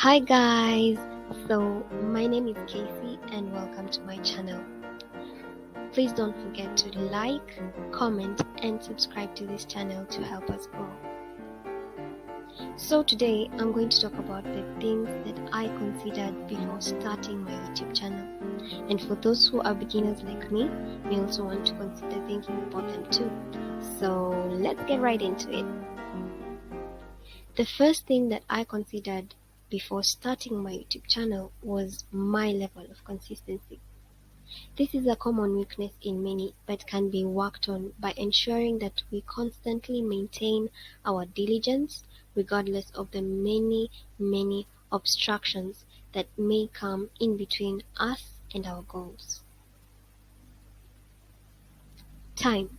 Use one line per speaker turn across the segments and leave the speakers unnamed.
Hi guys, so my name is Casey and welcome to my channel. Please don't forget to like, comment and subscribe to this channel to help us grow. So today I'm going to talk about the things that I considered before starting my YouTube channel. And for those who are beginners like me, may also want to consider thinking about them too. So let's get right into it. The first thing that I considered before starting my YouTube channel was my level of consistency. This is a common weakness in many, but can be worked on by ensuring that we constantly maintain our diligence regardless of the many obstructions that may come in between us and our goals. Time.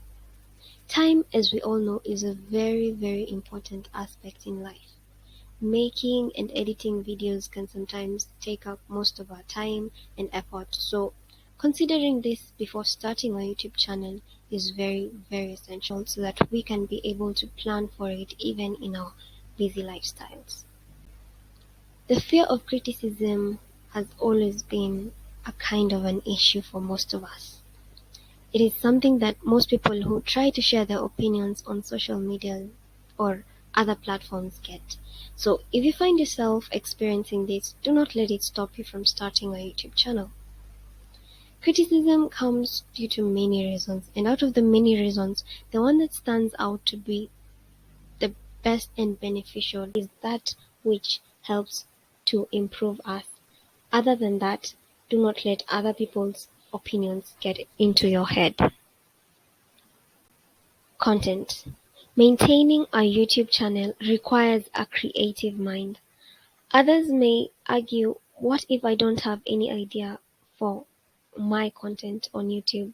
Time, as we all know, is a very important aspect in life. Making and editing videos can sometimes take up most of our time and effort, so considering this before starting our YouTube channel is very essential so that we can be able to plan for it even in our busy lifestyles. The fear of criticism has always been a kind of an issue for most of us. It is something that most people who try to share their opinions on social media or other platforms get. So if you find yourself experiencing this, do not let it stop you from starting a YouTube channel. Criticism comes due to many reasons, and out of the many reasons, the one that stands out to be the best and beneficial is that which helps to improve us. Other than that, do not let other people's opinions get into your head. Content. Maintaining a YouTube channel requires a creative mind. Others may argue, what if I don't have any idea for my content on YouTube?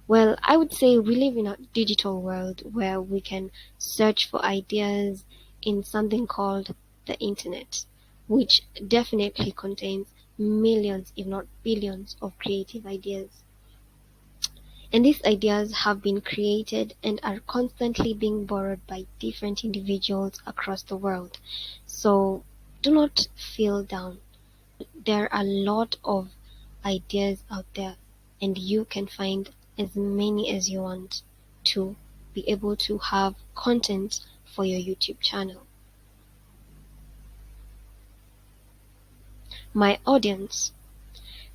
Well, I would say we live in a digital world where we can search for ideas in something called the internet, which definitely contains millions, if not billions, of creative ideas. And these ideas have been created and are constantly being borrowed by different individuals across the world. So do not feel down. There are a lot of ideas out there, and you can find as many as you want to be able to have content for your YouTube channel. My audience.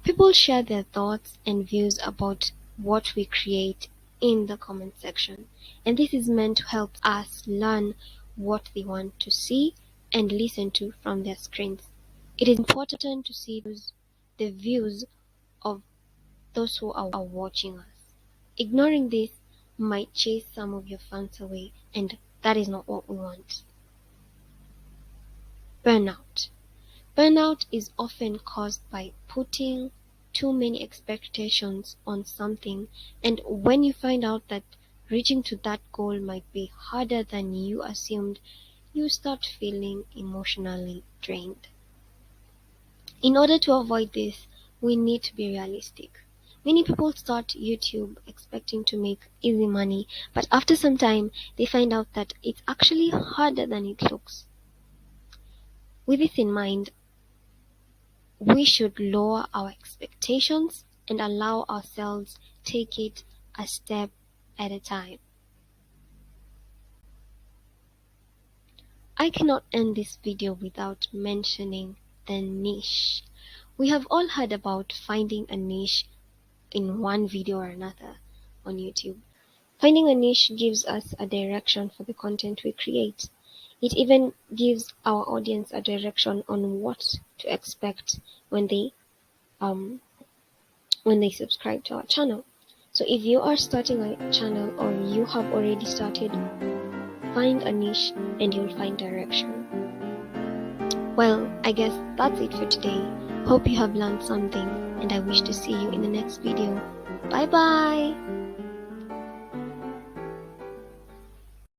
People share their thoughts and views about what we create in the comment section, and this is meant to help us learn what they want to see and listen to from their screens. It is important to see the views of those who are watching us. Ignoring this might chase some of your fans away, and that is not what we want. Burnout. Burnout is often caused by putting too many expectations on something, and when you find out that reaching to that goal might be harder than you assumed, you start feeling emotionally drained. In order to avoid this, we need to be realistic. Many people start YouTube expecting to make easy money, but after some time, they find out that it's actually harder than it looks. With this in mind, we should lower our expectations and allow ourselves take it a step at a time. I cannot end this video without mentioning the niche. We have all heard about finding a niche in one video or another on YouTube. Finding a niche gives us a direction for the content we create. It even gives our audience a direction on what to expect when they subscribe to our channel. So if you are starting a channel or you have already started, find a niche and you'll find direction. Well, I guess that's it for today. Hope you have learned something, and I wish to see you in the next video. Bye bye!